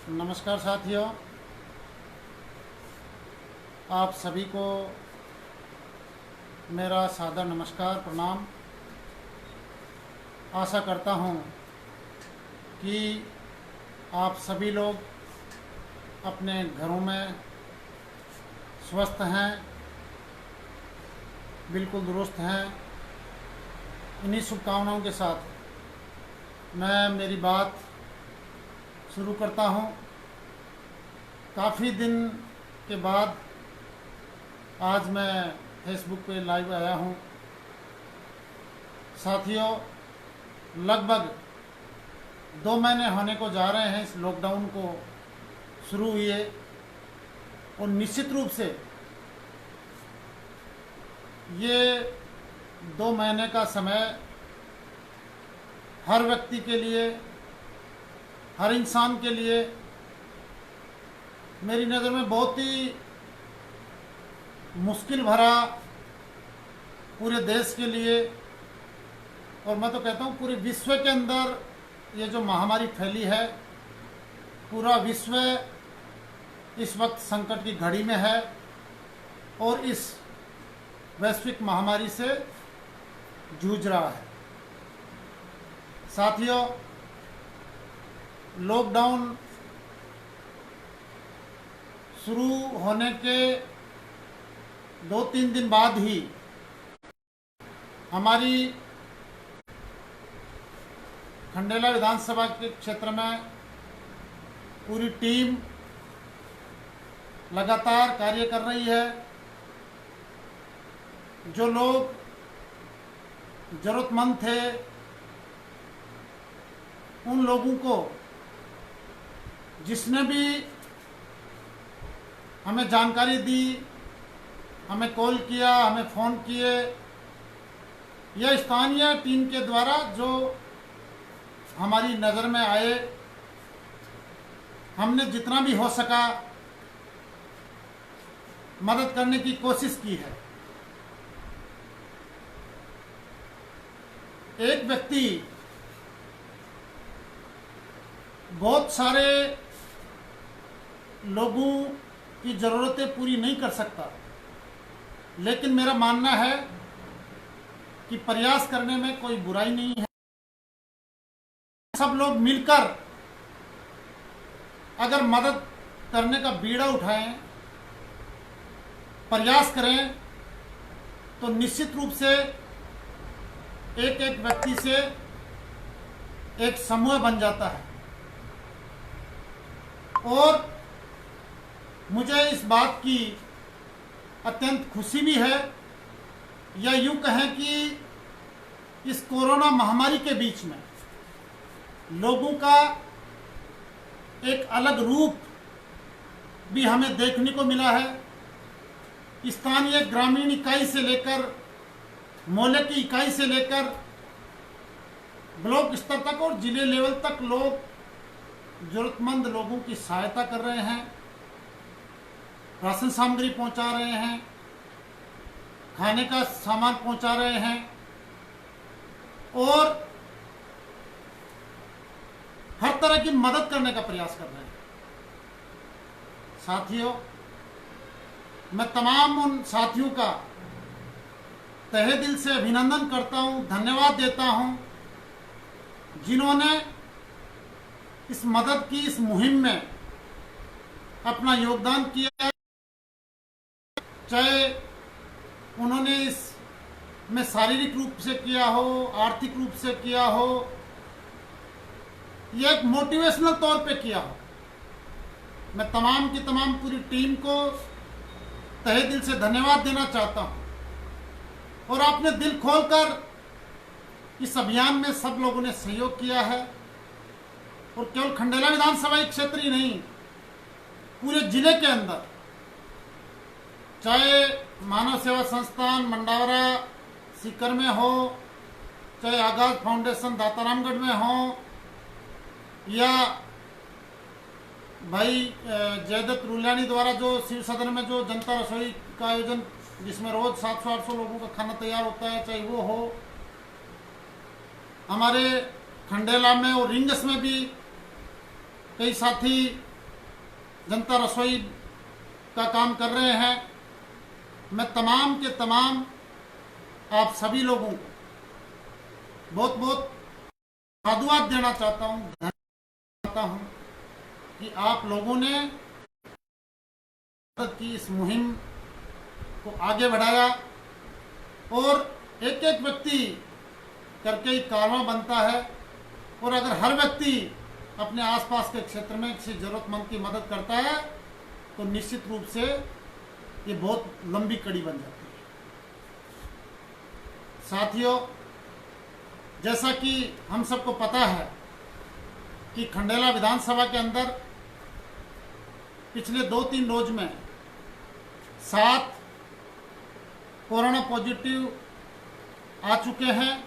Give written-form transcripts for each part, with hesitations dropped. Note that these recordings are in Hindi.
नमस्कार साथियों, आप सभी को मेरा सादर नमस्कार प्रणाम। आशा करता हूँ कि आप सभी लोग अपने घरों में स्वस्थ हैं, बिल्कुल दुरुस्त हैं। इन्हीं शुभकामनाओं के साथ मैं मेरी बात शुरू करता हूँ। काफ़ी दिन के बाद आज मैं फेसबुक पे लाइव आया हूँ। साथियों, लगभग 2 महीने होने को जा रहे हैं इस लॉकडाउन को शुरू हुए, और निश्चित रूप से ये 2 महीने का समय हर व्यक्ति के लिए, हर इंसान के लिए मेरी नज़र में बहुत ही मुश्किल भरा, पूरे देश के लिए, और मैं तो कहता हूँ पूरे विश्व के अंदर ये जो महामारी फैली है, पूरा विश्व इस वक्त संकट की घड़ी में है और इस वैश्विक महामारी से जूझ रहा है। साथियों, लॉकडाउन शुरू होने के 2-3 दिन बाद ही हमारी खंडेला विधानसभा के क्षेत्र में पूरी टीम लगातार कार्य कर रही है। जो लोग ज़रूरतमंद थे उन लोगों को, जिसने भी हमें जानकारी दी, हमें कॉल किया, हमें फ़ोन किए, या स्थानीय टीम के द्वारा जो हमारी नज़र में आए, हमने जितना भी हो सका मदद करने की कोशिश की है। एक व्यक्ति बहुत सारे लोगों की ज़रूरतें पूरी नहीं कर सकता, लेकिन मेरा मानना है कि प्रयास करने में कोई बुराई नहीं है। सब लोग मिलकर अगर मदद करने का बीड़ा उठाएं, प्रयास करें, तो निश्चित रूप से एक एक व्यक्ति से एक समूह बन जाता है। और मुझे इस बात की अत्यंत खुशी भी है, या यूं कहें कि इस कोरोना महामारी के बीच में लोगों का एक अलग रूप भी हमें देखने को मिला है। स्थानीय ग्रामीण इकाई से लेकर मोहल्ले की इकाई से लेकर ब्लॉक स्तर तक और जिले लेवल तक लोग जरूरतमंद लोगों की सहायता कर रहे हैं, राशन सामग्री पहुंचा रहे हैं, खाने का सामान पहुंचा रहे हैं, और हर तरह की मदद करने का प्रयास कर रहे हैं। साथियों, मैं तमाम उन साथियों का तहे दिल से अभिनंदन करता हूं, धन्यवाद देता हूं, जिन्होंने इस मदद की इस मुहिम में अपना योगदान किया। चाहे उन्होंने इसमें शारीरिक रूप से किया हो, आर्थिक रूप से किया हो, या एक मोटिवेशनल तौर पे किया हो, मैं तमाम की तमाम पूरी टीम को तहे दिल से धन्यवाद देना चाहता हूं। और आपने दिल खोलकर इस अभियान में सब लोगों ने सहयोग किया है, और केवल खंडेला विधानसभा क्षेत्र ही नहीं, पूरे जिले के अंदर, चाहे मानव सेवा संस्थान मंडावरा सीकर में हो, चाहे आगाज फाउंडेशन दातारामगढ़ में हो, या भाई जयदत्त रुल्यानी द्वारा जो शिव सदन में जो जनता रसोई का आयोजन, जिसमें रोज 700-800 लोगों का खाना तैयार होता है, चाहे वो हो, हमारे खंडेला में और रिंगस में भी कई साथी जनता रसोई का काम कर रहे हैं। मैं तमाम के तमाम आप सभी लोगों को बहुत बहुत साधुवाद देना चाहता हूँ, धन्यवाद चाहता हूँ कि आप लोगों ने की इस मुहिम को आगे बढ़ाया और एक एक व्यक्ति करके ही कारवां बनता है। और अगर हर व्यक्ति अपने आसपास के क्षेत्र में किसी जरूरतमंद की मदद करता है तो निश्चित रूप से ये बहुत लंबी कड़ी बन जाती है। साथियों, जैसा कि हम सबको पता है कि खंडेला विधानसभा के अंदर पिछले 2-3 रोज में 7 कोरोना पॉजिटिव आ चुके हैं।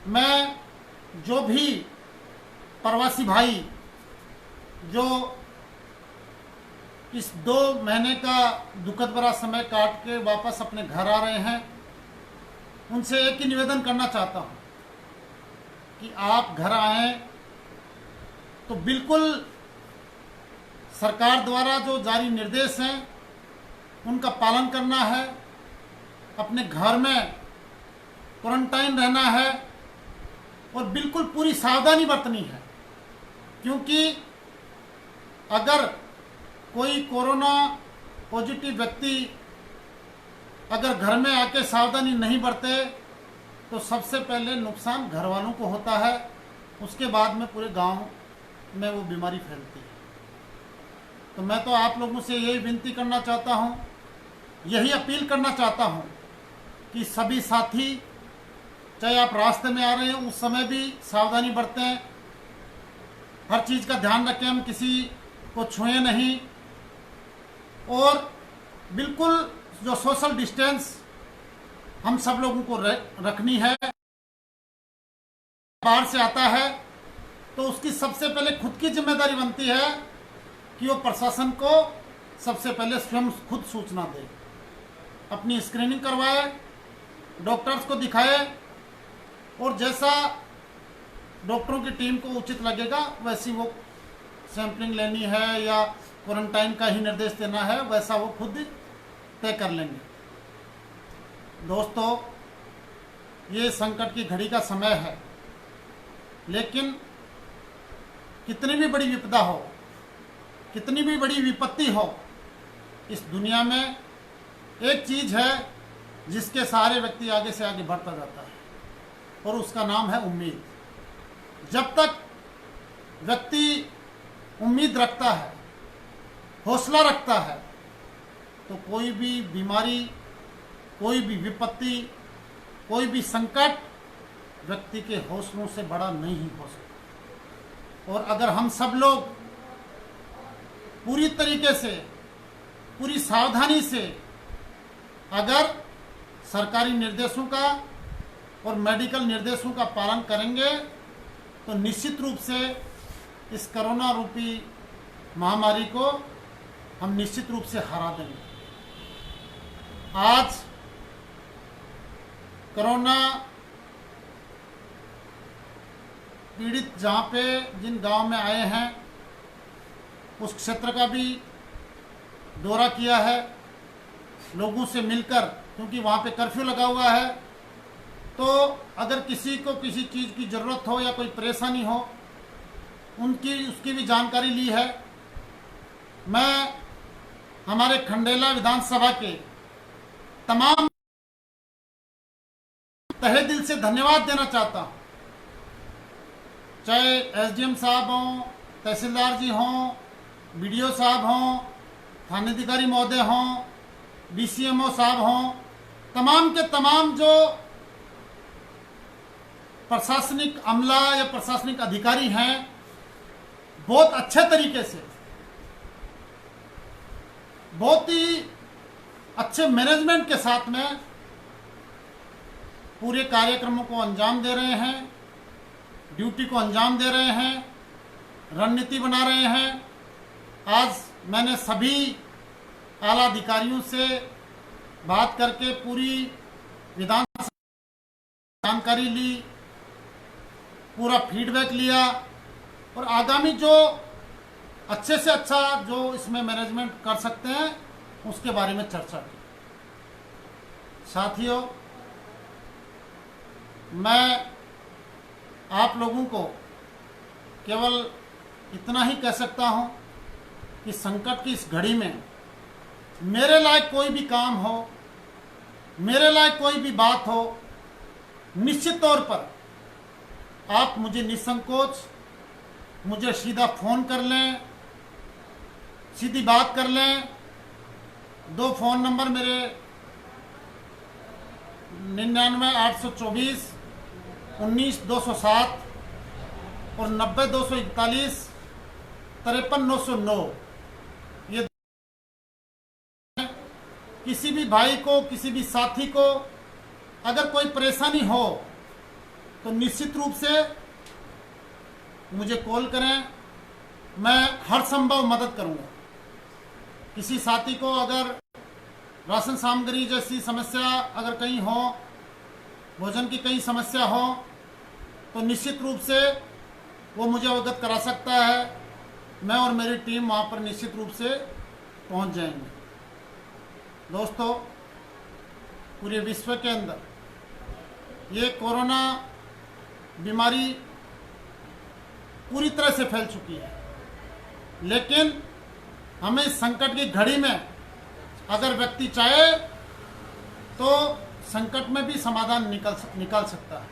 मैं जो भी प्रवासी भाई जो इस 2 महीने का दुखद भरा समय काट के वापस अपने घर आ रहे हैं, उनसे एक ही निवेदन करना चाहता हूं कि आप घर आएं तो बिल्कुल सरकार द्वारा जो जारी निर्देश हैं उनका पालन करना है, अपने घर में क्वारंटाइन रहना है और बिल्कुल पूरी सावधानी बरतनी है। क्योंकि अगर कोई कोरोना पॉजिटिव व्यक्ति अगर घर में आके सावधानी नहीं बरते तो सबसे पहले नुकसान घर वालों को होता है, उसके बाद में पूरे गांव में वो बीमारी फैलती है। तो मैं तो आप लोगों से यही विनती करना चाहता हूं, यही अपील करना चाहता हूं कि सभी साथी, चाहे आप रास्ते में आ रहे हैं उस समय भी सावधानी बरतें, हर चीज़ का ध्यान रखें, हम किसी को छुएं नहीं और बिल्कुल जो सोशल डिस्टेंस हम सब लोगों को रखनी है। बाहर से आता है तो उसकी सबसे पहले खुद की जिम्मेदारी बनती है कि वो प्रशासन को सबसे पहले स्वयं खुद सूचना दे, अपनी स्क्रीनिंग करवाए, डॉक्टर्स को दिखाए और जैसा डॉक्टरों की टीम को उचित लगेगा वैसी वो सैंपलिंग लेनी है या क्वारंटाइन का ही निर्देश देना है, वैसा वो खुद तय कर लेंगे। दोस्तों, ये संकट की घड़ी का समय है, लेकिन कितनी भी बड़ी विपदा हो, कितनी भी बड़ी विपत्ति हो, इस दुनिया में एक चीज है जिसके सहारे व्यक्ति आगे से आगे बढ़ता जाता है और उसका नाम है उम्मीद। जब तक व्यक्ति उम्मीद रखता है, हौसला रखता है, तो कोई भी बीमारी, कोई भी विपत्ति, कोई भी संकट व्यक्ति के हौसलों से बड़ा नहीं हो सकता। और अगर हम सब लोग पूरी तरीके से, पूरी सावधानी से अगर सरकारी निर्देशों का और मेडिकल निर्देशों का पालन करेंगे तो निश्चित रूप से इस कोरोना रूपी महामारी को हम निश्चित रूप से हरा देंगे। आज कोरोना पीड़ित जहाँ पे जिन गांव में आए हैं उस क्षेत्र का भी दौरा किया है, लोगों से मिलकर, क्योंकि वहाँ पे कर्फ्यू लगा हुआ है, तो अगर किसी को किसी चीज़ की ज़रूरत हो या कोई परेशानी हो उसकी भी जानकारी ली है। मैं हमारे खंडेला विधानसभा के तमाम तहे दिल से धन्यवाद देना चाहता हूँ, चाहे एसडीएम साहब हों, तहसीलदार जी हों, बीडीओ साहब हों, थानाधिकारी महोदय हों, डीसीएमओ साहब हों, तमाम के तमाम जो प्रशासनिक अमला या प्रशासनिक अधिकारी हैं, बहुत अच्छे तरीके से, बहुत ही अच्छे मैनेजमेंट के साथ में पूरे कार्यक्रमों को अंजाम दे रहे हैं, ड्यूटी को अंजाम दे रहे हैं, रणनीति बना रहे हैं। आज मैंने सभी आला अधिकारियों से बात करके पूरी विधानसभा जानकारी ली, पूरा फीडबैक लिया और आगामी जो अच्छे से अच्छा जो इसमें मैनेजमेंट कर सकते हैं उसके बारे में चर्चा की। साथियों, मैं आप लोगों को केवल इतना ही कह सकता हूं कि संकट की इस घड़ी में मेरे लायक कोई भी काम हो, मेरे लायक कोई भी बात हो, निश्चित तौर पर आप मुझे निसंकोच मुझे सीधा फ़ोन कर लें, सीधी बात कर लें। 2 फ़ोन नंबर मेरे 99 824 19 207 और 90 241 53 909। ये किसी भी भाई को, किसी भी साथी को अगर कोई परेशानी हो तो निश्चित रूप से मुझे कॉल करें, मैं हर संभव मदद करूंगा। किसी साथी को अगर राशन सामग्री जैसी समस्या अगर कहीं हो, भोजन की कहीं समस्या हो, तो निश्चित रूप से वो मुझे अवगत करा सकता है। मैं और मेरी टीम वहाँ पर निश्चित रूप से पहुँच जाएंगे। दोस्तों, पूरे विश्व के अंदर ये कोरोना बीमारी पूरी तरह से फैल चुकी है, लेकिन हमें इस संकट की घड़ी में अगर व्यक्ति चाहे तो संकट में भी समाधान निकाल सकता है।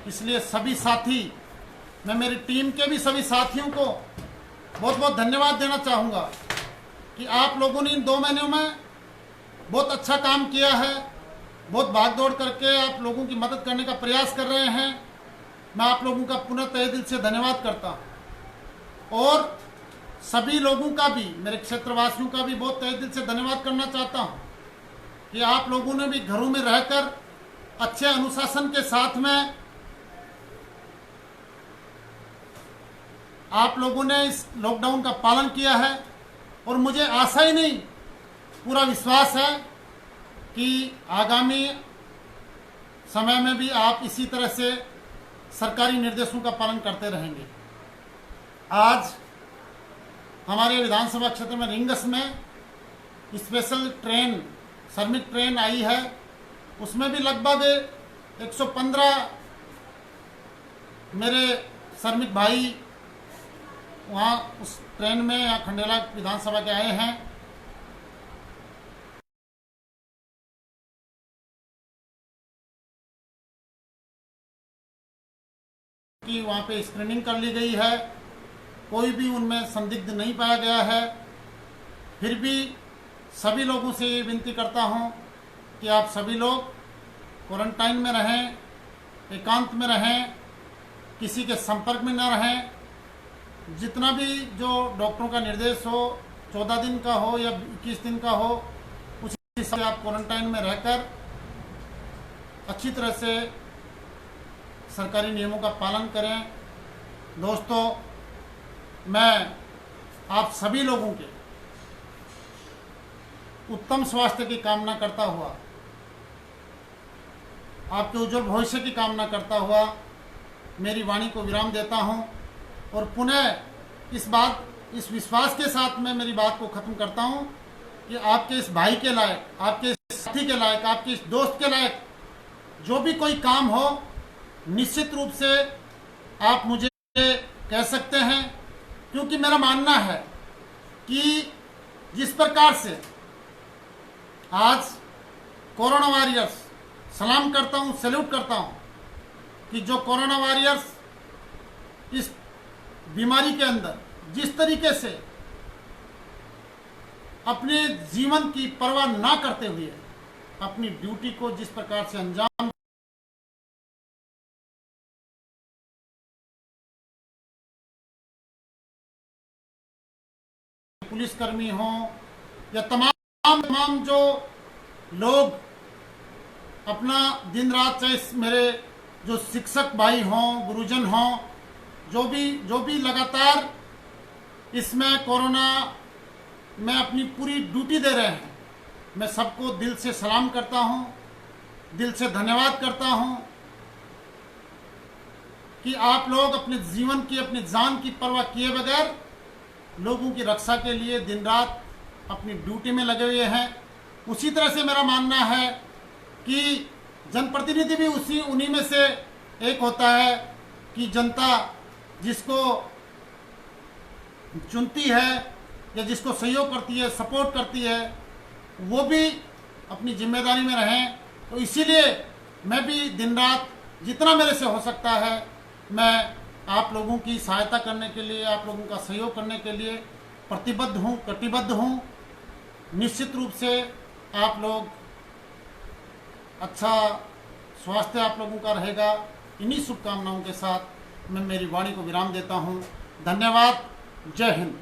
इसलिए सभी साथी, मैं मेरी टीम के भी सभी साथियों को बहुत बहुत धन्यवाद देना चाहूँगा कि आप लोगों ने इन 2 महीनों में बहुत अच्छा काम किया है। बहुत भागदौड़ करके आप लोगों की मदद करने का प्रयास कर रहे हैं। मैं आप लोगों का पुनः तहे दिल से धन्यवाद करता हूँ और सभी लोगों का भी, मेरे क्षेत्रवासियों का भी बहुत तहे दिल से धन्यवाद करना चाहता हूँ कि आप लोगों ने भी घरों में रहकर अच्छे अनुशासन के साथ में आप लोगों ने इस लॉकडाउन का पालन किया है। और मुझे आशा ही नहीं, पूरा विश्वास है कि आगामी समय में भी आप इसी तरह से सरकारी निर्देशों का पालन करते रहेंगे। आज हमारे विधानसभा क्षेत्र में रिंगस में स्पेशल ट्रेन, श्रमिक ट्रेन आई है। उसमें भी लगभग 115 मेरे श्रमिक भाई वहाँ उस ट्रेन में यहाँ खंडेला विधानसभा के आए हैं। कि वहाँ पे स्क्रीनिंग कर ली गई है, कोई भी उनमें संदिग्ध नहीं पाया गया है। फिर भी सभी लोगों से ये विनती करता हूँ कि आप सभी लोग क्वारंटाइन में रहें, एकांत में रहें, किसी के संपर्क में न रहें। जितना भी जो डॉक्टरों का निर्देश हो, 14 दिन का हो या 21 दिन का हो, उस हिसाब से आप क्वारंटाइन में रहकर अच्छी तरह से सरकारी नियमों का पालन करें। दोस्तों, मैं आप सभी लोगों के उत्तम स्वास्थ्य की कामना करता हुआ, आपके उज्जवल भविष्य की कामना करता हुआ मेरी वाणी को विराम देता हूं और पुनः इस विश्वास के साथ मैं मेरी बात को खत्म करता हूं कि आपके इस भाई के लायक, आपके इस साथी के लायक, आपके इस दोस्त के लायक जो भी कोई काम हो, निश्चित रूप से आप मुझे कह सकते हैं। क्योंकि मेरा मानना है कि जिस प्रकार से आज कोरोना वॉरियर्स, सलाम करता हूं, सैल्यूट करता हूं कि जो कोरोना वॉरियर्स इस बीमारी के अंदर जिस तरीके से अपने जीवन की परवाह ना करते हुए अपनी ड्यूटी को जिस प्रकार से अंजाम, पुलिसकर्मी हों या तमाम जो लोग अपना दिन रात, चाहे मेरे जो शिक्षक भाई हों, गुरुजन हों, जो भी लगातार इसमें कोरोना में अपनी पूरी ड्यूटी दे रहे हैं, मैं सबको दिल से सलाम करता हूं, दिल से धन्यवाद करता हूं। कि आप लोग अपने जीवन की, अपनी जान की परवाह किए बगैर लोगों की रक्षा के लिए दिन रात अपनी ड्यूटी में लगे हुए हैं। उसी तरह से मेरा मानना है कि जनप्रतिनिधि भी उन्हीं में से एक होता है कि जनता जिसको चुनती है या जिसको सहयोग करती है, सपोर्ट करती है, वो भी अपनी जिम्मेदारी में रहें। तो इसीलिए मैं भी दिन रात जितना मेरे से हो सकता है मैं आप लोगों की सहायता करने के लिए, आप लोगों का सहयोग करने के लिए प्रतिबद्ध हूँ, कटिबद्ध हूँ। निश्चित रूप से आप लोग अच्छा स्वास्थ्य आप लोगों का रहेगा। इन्हीं शुभकामनाओं के साथ मैं मेरी वाणी को विराम देता हूँ। धन्यवाद। जय हिंद।